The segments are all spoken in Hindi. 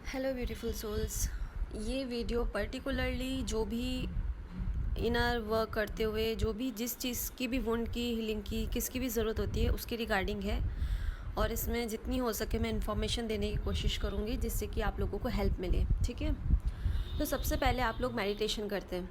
Hello beautiful souls. ये वीडियो पर्टिकुलरली जो भी इनर वर्क करते हुए जो भी जिस चीज़ की भी वुंड की हीलिंग की किसकी भी ज़रूरत होती है उसके रिगार्डिंग है। और इसमें जितनी हो सके मैं इन्फॉर्मेशन देने की कोशिश करूँगी जिससे कि आप लोगों को हेल्प मिले। ठीक है, तो सबसे पहले आप लोग मेडिटेशन करते हैं।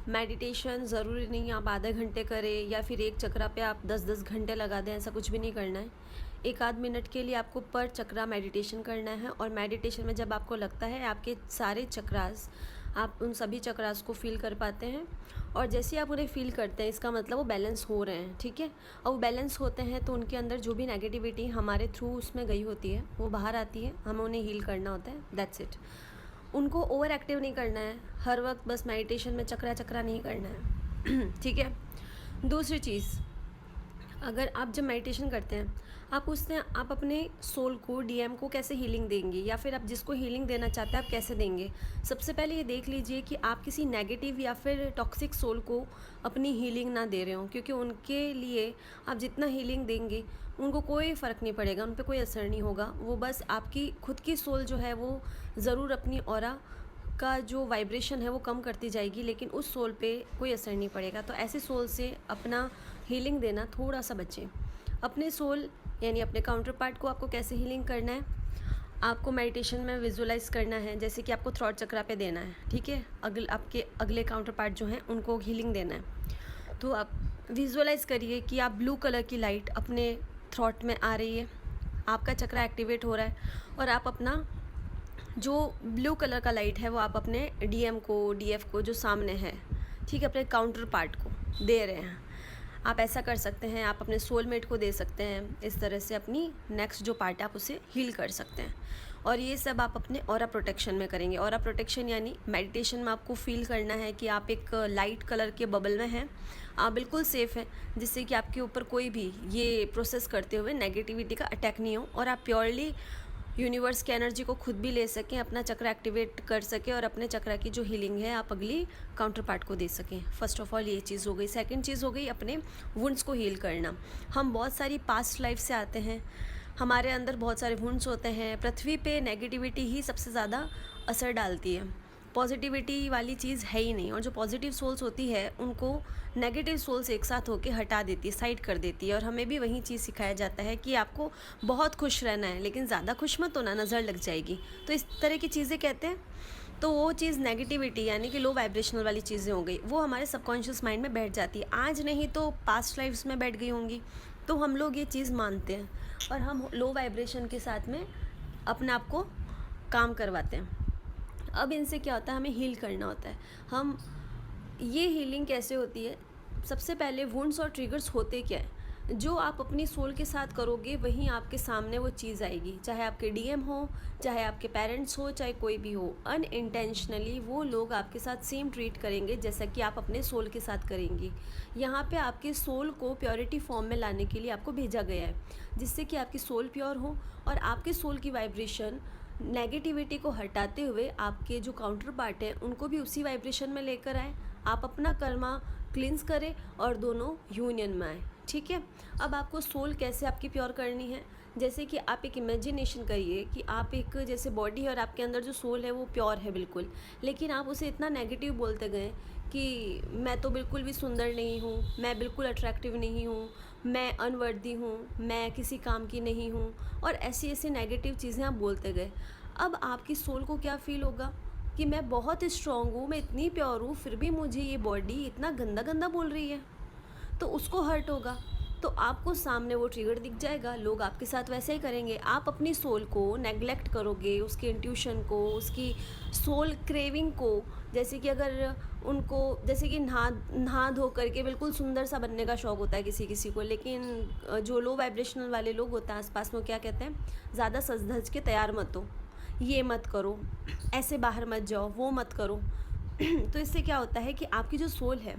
मेडिटेशन ज़रूरी नहीं आप आधे घंटे करें या फिर एक चक्रा पे आप 10-10 घंटे लगा दें, ऐसा कुछ भी नहीं करना है। एक आध मिनट के लिए आपको पर चक्रा मेडिटेशन करना है। और मेडिटेशन में जब आपको लगता है आपके सारे चक्रास, आप उन सभी चक्रास को फील कर पाते हैं और जैसे आप उन्हें फील करते हैं इसका मतलब वो बैलेंस हो रहे हैं। ठीक है, और वो बैलेंस होते हैं तो उनके अंदर जो भी नेगेटिविटी हमारे थ्रू उसमें गई होती है वो बाहर आती है, हमें उन्हें हील करना होता है। That's it. उनको ओवर एक्टिव नहीं करना है, हर वक्त बस मेडिटेशन में चक्रा चक्रा नहीं करना है। ठीक है। दूसरी चीज़, अगर आप जब मेडिटेशन करते हैं आप उससे आप अपने सोल को डीएम को कैसे हीलिंग देंगे या फिर आप जिसको हीलिंग देना चाहते हैं आप कैसे देंगे। सबसे पहले ये देख लीजिए कि आप किसी नेगेटिव या फिर टॉक्सिक सोल को अपनी हीलिंग ना दे रहे हो, क्योंकि उनके लिए आप जितना हीलिंग देंगे उनको कोई फ़र्क नहीं पड़ेगा, उन पर कोई असर नहीं होगा। वो बस आपकी खुद की सोल जो है वो ज़रूर अपनी ऑरा का जो वाइब्रेशन है वो कम करती जाएगी, लेकिन उस सोल पे कोई असर नहीं पड़ेगा। तो ऐसे सोल से अपना हीलिंग देना थोड़ा सा बचें। अपने सोल यानी अपने काउंटर पार्ट को आपको कैसे हीलिंग करना है, आपको मेडिटेशन में विजुअलाइज करना है, जैसे कि आपको थ्रॉट चक्रा पे देना है। ठीक है, आपके अगले काउंटर पार्ट जो हैं उनको हीलिंग देना है। तो आप विजुअलाइज करिए कि आप ब्लू कलर की लाइट अपने थ्रॉट में आ रही है, आपका चक्रा एक्टिवेट हो रहा है और आप अपना जो ब्लू कलर का लाइट है वो आप अपने डीएम को डीएफ को जो सामने है, ठीक है, अपने काउंटर पार्ट को दे रहे हैं। आप ऐसा कर सकते हैं, आप अपने सोलमेट को दे सकते हैं। इस तरह से अपनी नेक्स्ट जो पार्ट है आप उसे हील कर सकते हैं। और ये सब आप अपने ऑरा प्रोटेक्शन में करेंगे। ऑरा प्रोटेक्शन यानी मेडिटेशन में आपको फील करना है कि आप एक लाइट कलर के बबल में हैं, आप बिल्कुल सेफ़ हैं, जिससे कि आपके ऊपर कोई भी ये प्रोसेस करते हुए नेगेटिविटी का अटैक नहीं हो और आप प्योरली यूनिवर्स की एनर्जी को खुद भी ले सकें, अपना चक्र एक्टिवेट कर सकें और अपने चक्र की जो हीलिंग है आप अगली काउंटर पार्ट को दे सकें। फर्स्ट ऑफ ऑल ये चीज़ हो गई। सेकंड चीज़ हो गई अपने वुंड्स को हील करना। हम बहुत सारी पास्ट लाइफ से आते हैं, हमारे अंदर बहुत सारे वुंड्स होते हैं। पृथ्वी पे नेगेटिविटी ही सबसे ज़्यादा असर डालती है, पॉजिटिविटी वाली चीज़ है ही नहीं। और जो पॉजिटिव सोल्स होती है उनको नेगेटिव सोल्स एक साथ होकर हटा देती है, साइड कर देती है। और हमें भी वही चीज़ सिखाया जाता है कि आपको बहुत खुश रहना है, लेकिन ज़्यादा खुश मत होना, नज़र लग जाएगी। तो इस तरह की चीज़ें कहते हैं। तो वो चीज़ नेगेटिविटी यानी कि लो वाइब्रेशनल वाली चीज़ें हो गई, वो हमारे सबकॉन्शियस माइंड में बैठ जाती है। आज नहीं तो पास्ट लाइफ्स में बैठ गई होंगी। तो हम लोग ये चीज़ मानते हैं और हम लो वाइब्रेशन के साथ में अपने आप को काम करवाते हैं। अब इनसे क्या होता है, हमें हील करना होता है। हम ये हीलिंग कैसे होती है, सबसे पहले वुंड्स और ट्रिगर्स होते क्या है, जो आप अपनी सोल के साथ करोगे वहीं आपके सामने वो चीज़ आएगी। चाहे आपके डीएम हो, चाहे आपके पेरेंट्स हो, चाहे कोई भी हो, अनइंटेंशनली वो लोग आपके साथ सेम ट्रीट करेंगे जैसा कि आप अपने सोल के साथ करेंगी। यहाँ पे आपके सोल को प्योरिटी फॉर्म में लाने के लिए आपको भेजा गया है, जिससे कि आपकी सोल प्योर हो और आपके सोल की वाइब्रेशन नेगेटिविटी को हटाते हुए आपके जो काउंटर पार्ट है उनको भी उसी वाइब्रेशन में लेकर आए। आप अपना कर्मा क्लिंस करें और दोनों यूनियन में आए। ठीक है, अब आपको सोल कैसे आपकी प्योर करनी है, जैसे कि आप एक इमेजिनेशन करिए कि आप एक जैसे बॉडी है और आपके अंदर जो सोल है वो प्योर है बिल्कुल, लेकिन आप उसे इतना नेगेटिव बोलते गए कि मैं तो बिल्कुल भी सुंदर नहीं हूँ, मैं बिल्कुल अट्रैक्टिव नहीं हूँ, मैं अनवर्दी हूँ, मैं किसी काम की नहीं हूँ, और ऐसी ऐसी नेगेटिव चीज़ें आप बोलते गए। अब आपकी सोल को क्या फील होगा कि मैं बहुत स्ट्रॉन्ग हूँ, मैं इतनी प्योर हूँ, फिर भी मुझे ये बॉडी इतना गंदा गंदा बोल रही है, तो उसको हर्ट होगा। तो आपको सामने वो ट्रिगर दिख जाएगा, लोग आपके साथ वैसे ही करेंगे। आप अपनी सोल को नेग्लेक्ट करोगे, उसके इंट्यूशन को, उसकी सोल क्रेविंग को। जैसे कि अगर उनको जैसे कि नहा धो करके बिल्कुल सुंदर सा बनने का शौक़ होता है किसी किसी को, लेकिन जो लो वाइब्रेशनल वाले लोग होते हैं आसपास में, क्या कहते हैं, ज़्यादा सज धज के तैयार मत हो, ये मत करो, ऐसे बाहर मत जाओ, वो मत करो। तो इससे क्या होता है कि आपकी जो सोल है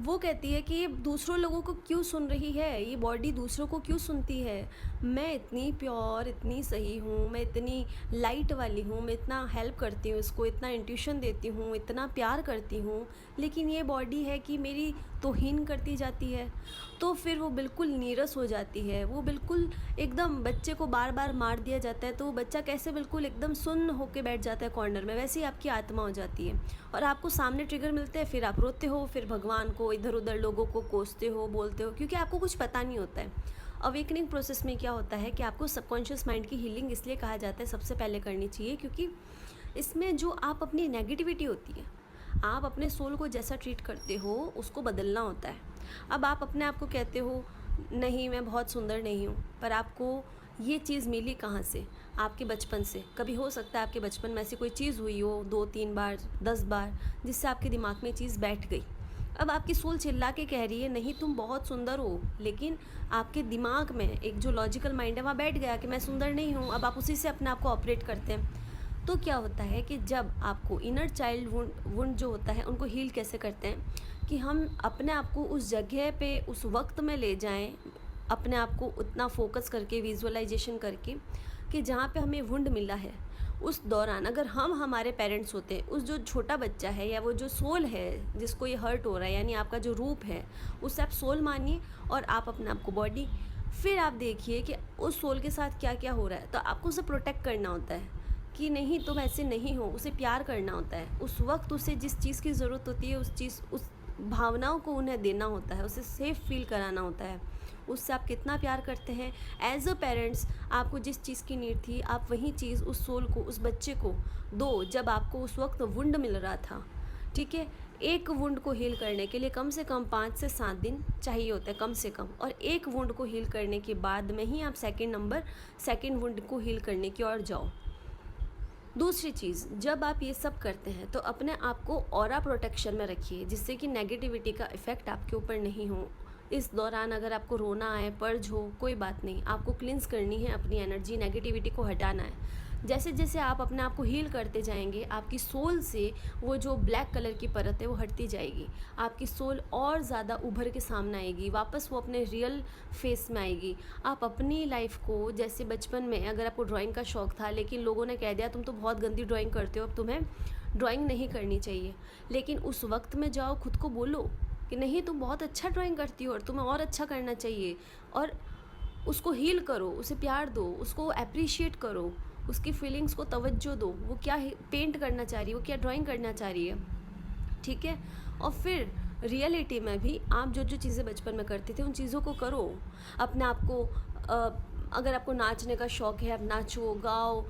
वो कहती है कि ये दूसरों लोगों को क्यों सुन रही है, ये बॉडी दूसरों को क्यों सुनती है, मैं इतनी प्योर, इतनी सही हूँ, मैं इतनी लाइट वाली हूँ, मैं इतना हेल्प करती हूँ इसको, इतना इंट्यूशन देती हूँ, इतना प्यार करती हूँ, लेकिन ये बॉडी है कि मेरी तौहीन करती जाती है, तो फिर वो बिल्कुल नीरस हो जाती है, वो बिल्कुल एकदम, बच्चे को बार बार मार दिया जाता है तो वो बच्चा कैसे बिल्कुल एकदम सुन्न होके बैठ जाता है कॉर्नर में, वैसे ही आपकी आत्मा हो जाती है। और आपको सामने ट्रिगर मिलते हैं, फिर आप रोते हो, फिर भगवान को, इधर उधर लोगों को कोसते हो, बोलते हो, क्योंकि आपको कुछ पता नहीं होता है। अवेकनिंग प्रोसेस में क्या होता है कि आपको सबकॉन्शियस माइंड की हीलिंग इसलिए कहा जाता है सबसे पहले करनी चाहिए, क्योंकि इसमें जो आप अपनी नेगेटिविटी होती है, आप अपने सोल को जैसा ट्रीट करते हो उसको बदलना होता है। अब आप अपने आप को कहते हो नहीं मैं बहुत सुंदर नहीं हूँ, पर आपको ये चीज़ मिली कहाँ से? आपके बचपन से। कभी हो सकता है आपके बचपन में ऐसी कोई चीज़ हुई हो 2-3 बार, 10 बार, जिससे आपके दिमाग में चीज़ बैठ गई। अब आपकी सोल चिल्ला के कह रही है नहीं तुम बहुत सुंदर हो, लेकिन आपके दिमाग में एक जो लॉजिकल माइंड है वहाँ बैठ गया कि मैं सुंदर नहीं हूँ। अब आप उसी से अपने आप को ऑपरेट करते हैं। तो क्या होता है कि जब आपको इनर चाइल्ड वुंड जो होता है उनको हील कैसे करते हैं कि हम अपने आप को उस जगह पे उस वक्त में ले जाएं, अपने आप को उतना फोकस करके, विजुअलाइजेशन करके कि जहाँ पे हमें वुंड मिला है उस दौरान अगर हम हमारे पेरेंट्स होते हैं, उस जो छोटा बच्चा है या वो जो सोल है जिसको ये हर्ट हो रहा है, यानी आपका जो रूप है, उससे आप सोल मानिए और आप अपने आप को बॉडी। फिर आप देखिए कि उस सोल के साथ क्या क्या हो रहा है। तो आपको उसे प्रोटेक्ट करना होता है कि नहीं तुम ऐसे नहीं हो, उसे प्यार करना होता है। उस वक्त उसे जिस चीज़ की ज़रूरत होती है उस भावनाओं को उन्हें देना होता है, उसे सेफ़ फील कराना होता है। उससे आप कितना प्यार करते हैं एज अ पेरेंट्स, आपको जिस चीज़ की नीड थी आप वही चीज़ उस सोल को, उस बच्चे को दो जब आपको उस वक्त वुंड मिल रहा था। ठीक है, एक वुंड को हील करने के लिए कम से कम 5 से 7 दिन चाहिए होता है कम से कम, और एक वुंड को हील करने के बाद में ही आप सेकेंड वुंड को हील करने की ओर जाओ। दूसरी चीज़, जब आप ये सब करते हैं तो अपने आप को ऑरा प्रोटेक्शन में रखिए, जिससे कि नेगेटिविटी का इफ़ेक्ट आपके ऊपर नहीं हो। इस दौरान अगर आपको रोना आए, पर्ज हो, कोई बात नहीं, आपको क्लिंस करनी है अपनी एनर्जी, नेगेटिविटी को हटाना है। जैसे जैसे आप अपने आप को हील करते जाएंगे, आपकी सोल से वो जो ब्लैक कलर की परत है वो हटती जाएगी, आपकी सोल और ज़्यादा उभर के सामने आएगी, वापस वो अपने रियल फेस में आएगी। आप अपनी लाइफ को, जैसे बचपन में अगर आपको ड्राइंग का शौक़ था लेकिन लोगों ने कह दिया तुम तो बहुत गंदी ड्राइंग करते हो, अब तुम्हें ड्राइंग नहीं करनी चाहिए, लेकिन उस वक्त में जाओ, खुद को बोलो कि नहीं तुम बहुत अच्छा ड्राइंग करती हो और तुम्हें और अच्छा करना चाहिए, और उसको हील करो, उसे प्यार दो, उसको अप्रिशिएट करो, उसकी फीलिंग्स को तवज्जो दो, वो क्या पेंट करना चाह रही है, वो क्या ड्राइंग करना चाह रही है। ठीक है, और फिर रियलिटी में भी आप जो जो चीज़ें बचपन में करते थे उन चीज़ों को करो। अपने आप को अगर आपको नाचने का शौक़ है आप नाचो, गाओ।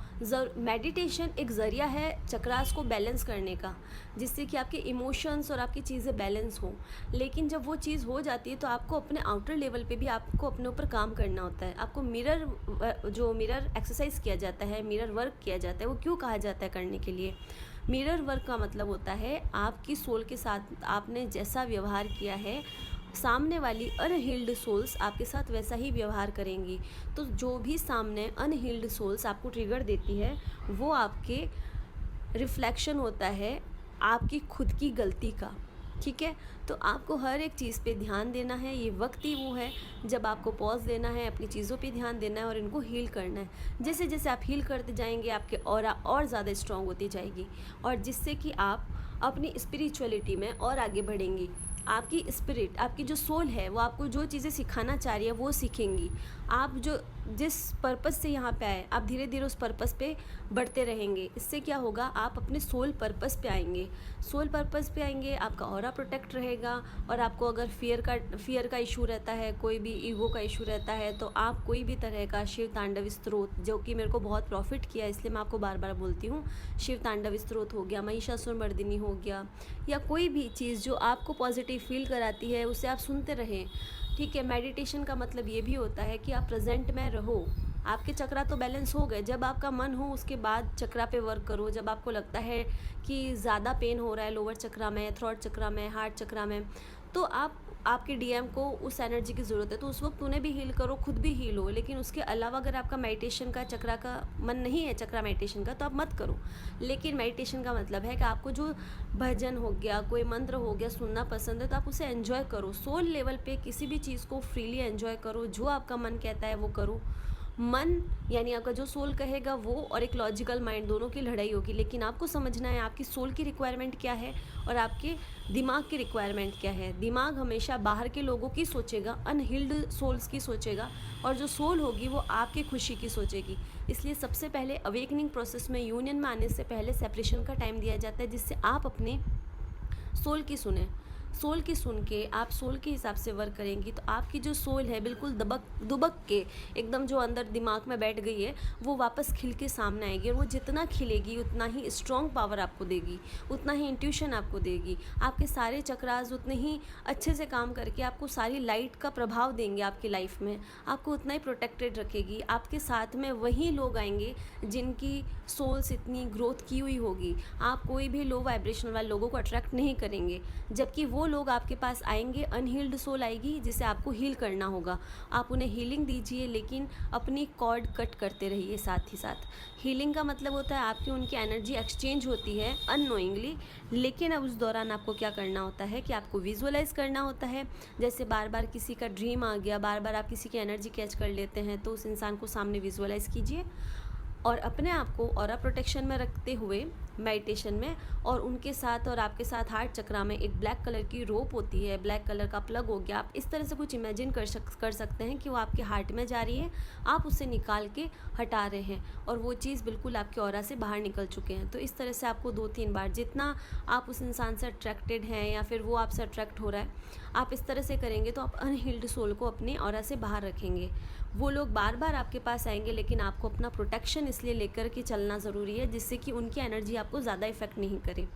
मेडिटेशन एक ज़रिया है चक्रास को बैलेंस करने का, जिससे कि आपके इमोशंस और आपकी चीज़ें बैलेंस हो। लेकिन जब वो चीज़ हो जाती है तो आपको अपने आउटर लेवल पे भी आपको अपने ऊपर काम करना होता है। आपको मिरर एक्सरसाइज किया जाता है, मिरर वर्क किया जाता है। वो क्यों कहा जाता है करने के लिए? मिरर वर्क का मतलब होता है आपकी सोल के साथ आपने जैसा व्यवहार किया है, सामने वाली अनहील्ड सोल्स आपके साथ वैसा ही व्यवहार करेंगी। तो जो भी सामने अनहील्ड सोल्स आपको ट्रिगर देती है वो आपके रिफ्लेक्शन होता है आपकी खुद की गलती का। ठीक है, तो आपको हर एक चीज़ पे ध्यान देना है। ये वक्त ही वो है जब आपको पॉज लेना है, अपनी चीज़ों पे ध्यान देना है और इनको हील करना है। जैसे जैसे आप हील करते जाएंगे आपके ऑरा और ज़्यादा स्ट्रॉन्ग होती जाएगी, और जिससे कि आप अपनी स्पिरिचुअलिटी में और आगे बढ़ेंगी। आपकी स्पिरिट, आपकी जो सोल है वो आपको जो चीज़ें सिखाना चाह रही है वो सीखेंगी। आप जो जिस पर्पस से यहाँ पे आए, आप धीरे धीरे उस पर्पस पे बढ़ते रहेंगे। इससे क्या होगा, आप अपने सोल पर्पस पे आएंगे। सोल पर्पस पे आएंगे, आपका ऑरा प्रोटेक्ट रहेगा। और आपको अगर फियर का इशू रहता है, कोई भी ईगो का इशू रहता है, तो आप कोई भी तरह का शिव तांडव स्त्रोत, जो कि मेरे को बहुत प्रॉफिट किया इसलिए मैं आपको बार बार बोलती हूँ, शिव तांडव स्त्रोत हो गया, महिषासुरमर्दिनी हो गया, या कोई भी चीज़ जो आपको पॉजिटिव फील कराती है उसे आप सुनते रहें। ठीक है, मेडिटेशन का मतलब ये भी होता है कि आप प्रेजेंट में रहो। आपके चक्रा तो बैलेंस हो गए, जब आपका मन हो उसके बाद चक्रा पे वर्क करो। जब आपको लगता है कि ज़्यादा पेन हो रहा है लोअर चक्रा में, थ्रोट चक्रा में, हार्ट चक्रा में, तो आपके डीएम को उस एनर्जी की ज़रूरत है, तो उस वक्त उन्हें भी हील करो, खुद भी हील हो। लेकिन उसके अलावा अगर आपका मेडिटेशन का चक्रा का मन नहीं है, चक्रा मेडिटेशन का, तो आप मत करो। लेकिन मेडिटेशन का मतलब है कि आपको जो भजन हो गया, कोई मंत्र हो गया सुनना पसंद है, तो आप उसे एंजॉय करो। सोल लेवल पे किसी भी चीज़ को फ्रीली एंजॉय करो, जो आपका मन कहता है वो करो। मन यानी आपका जो सोल कहेगा वो और एक लॉजिकल माइंड, दोनों की लड़ाई होगी। लेकिन आपको समझना है आपकी सोल की रिक्वायरमेंट क्या है और आपके दिमाग की रिक्वायरमेंट क्या है। दिमाग हमेशा बाहर के लोगों की सोचेगा, अनहील्ड सोल्स की सोचेगा, और जो सोल होगी वो आपकी खुशी की सोचेगी। इसलिए सबसे पहले अवेकनिंग प्रोसेस में, यूनियन में आने से पहले सेपरेशन का टाइम दिया जाता है, जिससे आप अपने सोल की सुने। सोल की सुन के आप सोल के हिसाब से वर्क करेंगी तो आपकी जो सोल है बिल्कुल दुबक के एकदम जो अंदर दिमाग में बैठ गई है वो वापस खिल के सामने आएगी, और वो जितना खिलेगी उतना ही स्ट्रॉन्ग पावर आपको देगी, उतना ही इंट्यूशन आपको देगी। आपके सारे चक्रास उतने ही अच्छे से काम करके आपको सारी लाइट का प्रभाव देंगे आपकी लाइफ में, आपको उतना ही प्रोटेक्टेड रखेगी। आपके साथ में वही लोग आएंगे जिनकी सोल्स इतनी ग्रोथ की हुई होगी। आप कोई भी लो वाइब्रेशन वाले लोगों को अट्रैक्ट नहीं करेंगे, जबकि वो लोग आपके पास आएंगे, अनहील्ड सोल आएगी जिसे आपको हील करना होगा। आप उन्हें हीलिंग दीजिए, लेकिन अपनी कॉर्ड कट करते रहिए साथ ही साथ। हीलिंग का मतलब होता है आपकी उनकी एनर्जी एक्सचेंज होती है अननोइंगली, लेकिन अब उस दौरान आपको क्या करना होता है कि आपको विजुअलाइज करना होता है। जैसे बार बार किसी का ड्रीम आ गया, बार बार आप किसी की एनर्जी कैच कर लेते हैं, तो उस इंसान को सामने विजुअलाइज कीजिए और अपने आप को ऑरा प्रोटेक्शन में रखते हुए मेडिटेशन में, और उनके साथ और आपके साथ हार्ट चक्रा में एक ब्लैक कलर की रोप होती है, ब्लैक कलर का प्लग हो गया। आप इस तरह से कुछ इमेजिन कर सकते हैं कि वो आपके हार्ट में जा रही है, आप उसे निकाल के हटा रहे हैं और वो चीज़ बिल्कुल आपके ऑरा से बाहर निकल चुके हैं। तो इस तरह से आपको 2-3 बार, जितना आप उस इंसान से अट्रैक्टेड हैं या फिर वो आपसे अट्रैक्ट हो रहा है, आप इस तरह से करेंगे तो आप अनहील्ड सोल को अपने ऑरा से बाहर रखेंगे। वो लोग बार बार आपके पास आएंगे, लेकिन आपको अपना प्रोटेक्शन इसलिए लेकर के चलना ज़रूरी है जिससे कि उनकी एनर्जी आपको ज़्यादा इफेक्ट नहीं करे।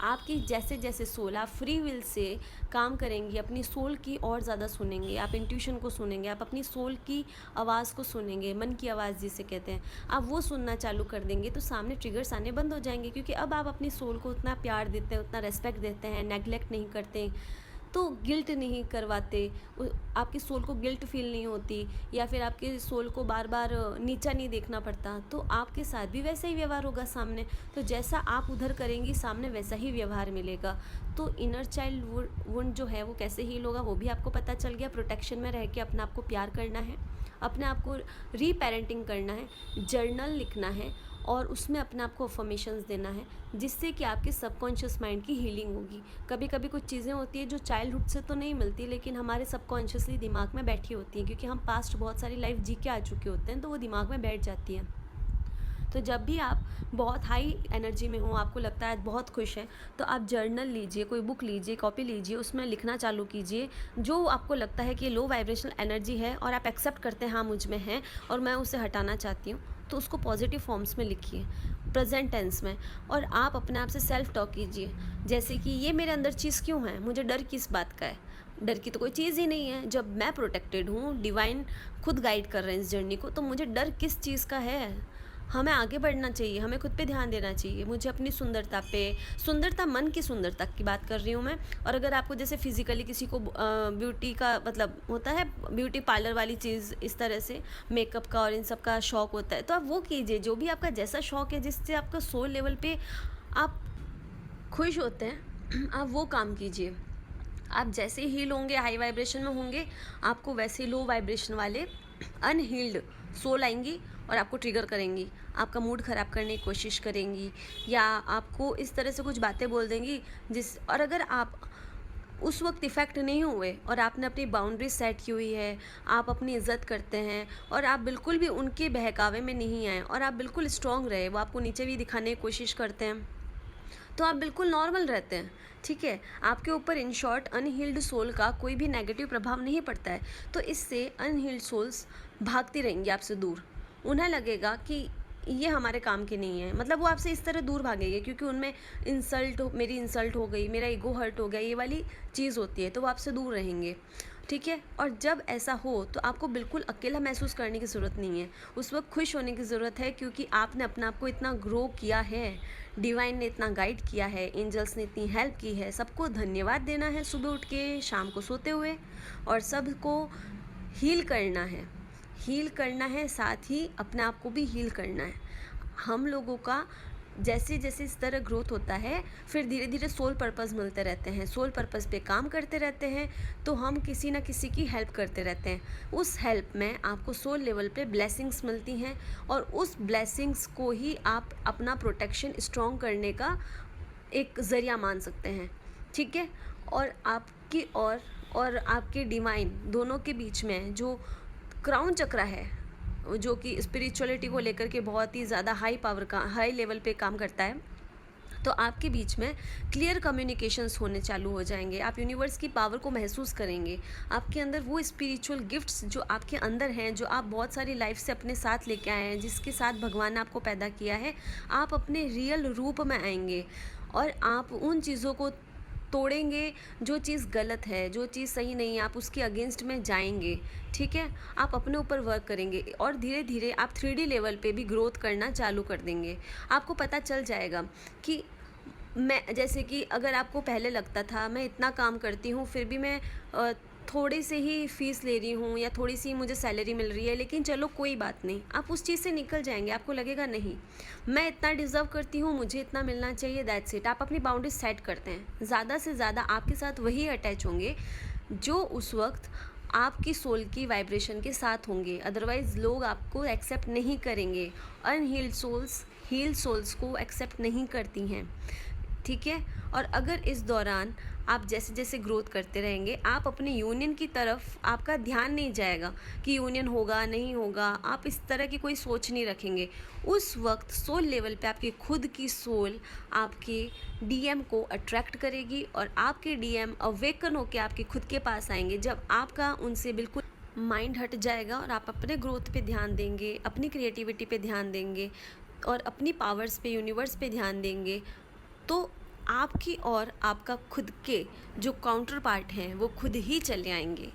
आपकी जैसे जैसे सोल, आप फ्री विल से काम करेंगे, अपनी सोल की और ज़्यादा सुनेंगे, आप इंट्यूशन को सुनेंगे, आप अपनी सोल की आवाज़ को सुनेंगे, मन की आवाज़ जिसे कहते हैं, आप वो सुनना चालू कर देंगे तो सामने ट्रिगर्स आने बंद हो जाएंगे, क्योंकि अब आप अपनी सोल को उतना प्यार देते हैं, उतना रेस्पेक्ट देते हैं, नेगलेक्ट नहीं करते, तो गिल्ट नहीं करवाते, आपकी सोल को गिल्ट फील नहीं होती, या फिर आपके सोल को बार बार नीचा नहीं देखना पड़ता, तो आपके साथ भी वैसा ही व्यवहार होगा सामने। तो जैसा आप उधर करेंगी सामने वैसा ही व्यवहार मिलेगा। तो इनर चाइल्ड वुंड जो है वो कैसे हील होगा वो भी आपको पता चल गया। प्रोटेक्शन में रह के अपने आप को प्यार करना है, अपने आप को रीपेरेंटिंग करना है, जर्नल लिखना है और उसमें अपने आप को अफर्मेशंस देना है, जिससे कि आपके सबकॉन्शियस माइंड की हीलिंग होगी। कभी कभी कुछ चीज़ें होती है जो चाइल्डहुड से तो नहीं मिलती, लेकिन हमारे सबकॉन्शियसली दिमाग में बैठी होती हैं, क्योंकि हम पास्ट बहुत सारी लाइफ जी के आ चुके होते हैं, तो वो दिमाग में बैठ जाती है। तो जब भी आप बहुत हाई एनर्जी में हो, आपको लगता है बहुत खुश हैं, तो आप जर्नल लीजिए, कोई बुक लीजिए, कॉपी लीजिए, उसमें लिखना चालू कीजिए जो आपको लगता है कि लो वाइब्रेशनल एनर्जी है और आप एक्सेप्ट करते हैं हाँ मुझ में है और मैं उसे हटाना चाहती हूँ, तो उसको पॉजिटिव फॉर्म्स में लिखिए, प्रेजेंट टेंस में। और आप अपने आप से सेल्फ टॉक कीजिए, जैसे कि ये मेरे अंदर चीज़ क्यों है, मुझे डर किस बात का है, डर की तो कोई चीज़ ही नहीं है। जब मैं प्रोटेक्टेड हूँ, डिवाइन खुद गाइड कर रहे हैं इस जर्नी को, तो मुझे डर किस चीज़ का है। हमें आगे बढ़ना चाहिए, हमें खुद पे ध्यान देना चाहिए। मुझे अपनी सुंदरता पे, सुंदरता मन की सुंदरता की बात कर रही हूँ मैं। और अगर आपको जैसे फिज़िकली किसी को ब्यूटी का मतलब होता है, ब्यूटी पार्लर वाली चीज़, इस तरह से मेकअप का और इन सब का शौक़ होता है, तो आप वो कीजिए। जो भी आपका जैसा शौक़ है, जिससे आपका सोल लेवल पे आप खुश होते हैं, आप वो काम कीजिए। आप जैसे हील होंगे, हाई वाइब्रेशन में होंगे, आपको वैसे लो वाइब्रेशन वाले अनहील्ड सोल आएंगी और आपको ट्रिगर करेंगी, आपका मूड ख़राब करने की कोशिश करेंगी, या आपको इस तरह से कुछ बातें बोल देंगी और अगर आप उस वक्त इफ़ेक्ट नहीं हुए और आपने अपनी बाउंड्री सेट की हुई है, आप अपनी इज़्ज़त करते हैं और आप बिल्कुल भी उनके बहकावे में नहीं आए और आप बिल्कुल स्ट्रॉन्ग रहे, वो आपको नीचे भी दिखाने की कोशिश करते हैं, तो आप बिल्कुल नॉर्मल रहते हैं, ठीक है। आपके ऊपर इन शॉर्ट अनहील्ड सोल का कोई भी नेगेटिव प्रभाव नहीं पड़ता है, तो इससे अनहील्ड सोल्स भागती रहेंगी आपसे दूर। उन्हें लगेगा कि ये हमारे काम के नहीं है, मतलब वो आपसे इस तरह दूर भागेंगे क्योंकि उनमें मेरी इंसल्ट हो गई, मेरा ईगो हर्ट हो गया, ये वाली चीज़ होती है, तो वो आपसे दूर रहेंगे, ठीक है। और जब ऐसा हो तो आपको बिल्कुल अकेला महसूस करने की ज़रूरत नहीं है, उस वक्त खुश होने की ज़रूरत है, क्योंकि आपने अपने आप को इतना ग्रो किया है, डिवाइन ने इतना गाइड किया है, एंजल्स ने इतनी हेल्प की है। सबको धन्यवाद देना है सुबह उठ के, शाम को सोते हुए, और सबको हील करना है, साथ ही अपने आप को भी हील करना है। हम लोगों का जैसे जैसे इस तरह ग्रोथ होता है, फिर धीरे धीरे सोल पर्पस मिलते रहते हैं, सोल पर्पस पे काम करते रहते हैं, तो हम किसी ना किसी की हेल्प करते रहते हैं। उस हेल्प में आपको सोल लेवल पे ब्लेसिंग्स मिलती हैं, और उस ब्लेसिंग्स को ही आप अपना प्रोटेक्शन स्ट्रॉन्ग करने का एक ज़रिया मान सकते हैं, ठीक है। और आपकी और आपके डिवाइन दोनों के बीच में जो क्राउन चक्र है, जो कि स्पिरिचुअलिटी को लेकर के बहुत ही ज़्यादा हाई लेवल पे काम करता है, तो आपके बीच में क्लियर कम्युनिकेशंस होने चालू हो जाएंगे। आप यूनिवर्स की पावर को महसूस करेंगे। आपके अंदर वो स्पिरिचुअल गिफ्ट्स जो आपके अंदर हैं, जो आप बहुत सारी लाइफ से अपने साथ लेके आए हैं, जिसके साथ भगवान ने आपको पैदा किया है, आप अपने रियल रूप में आएंगे और आप उन चीज़ों को तोड़ेंगे। जो चीज़ गलत है, जो चीज़ सही नहीं है, आप उसके अगेंस्ट में जाएंगे, ठीक है। आप अपने ऊपर वर्क करेंगे और धीरे धीरे आप 3D लेवल पे भी ग्रोथ करना चालू कर देंगे। आपको पता चल जाएगा कि मैं, जैसे कि अगर आपको पहले लगता था मैं इतना काम करती हूँ फिर भी मैं थोड़ी से ही फ़ीस ले रही हूँ या थोड़ी सी मुझे सैलरी मिल रही है, लेकिन चलो कोई बात नहीं, आप उस चीज़ से निकल जाएंगे। आपको लगेगा नहीं, मैं इतना डिज़र्व करती हूँ, मुझे इतना मिलना चाहिए, दैट्स इट। आप अपनी बाउंड्रीज सेट करते हैं। ज़्यादा से ज़्यादा आपके साथ वही अटैच होंगे जो उस वक्त आपकी सोल की वाइब्रेशन के साथ होंगे, अदरवाइज़ लोग आपको एक्सेप्ट नहीं करेंगे। अनहील्ड सोल्स हील्ड सोल्स को एक्सेप्ट नहीं करती हैं, ठीक है। और अगर इस दौरान आप जैसे जैसे ग्रोथ करते रहेंगे, आप अपने यूनियन की तरफ आपका ध्यान नहीं जाएगा कि यूनियन होगा नहीं होगा, आप इस तरह की कोई सोच नहीं रखेंगे। उस वक्त सोल लेवल पे आपकी खुद की सोल आपके डीएम को अट्रैक्ट करेगी और आपके डीएम अवेकन होकर आपके खुद के पास आएंगे, जब आपका उनसे बिल्कुल माइंड हट जाएगा और आप अपने ग्रोथ पे ध्यान देंगे, अपनी क्रिएटिविटी पे ध्यान देंगे और अपनी पावर्स पे, यूनिवर्स पे ध्यान देंगे, तो आपकी और आपका खुद के जो काउंटर पार्ट हैं वो खुद ही चले आएंगे।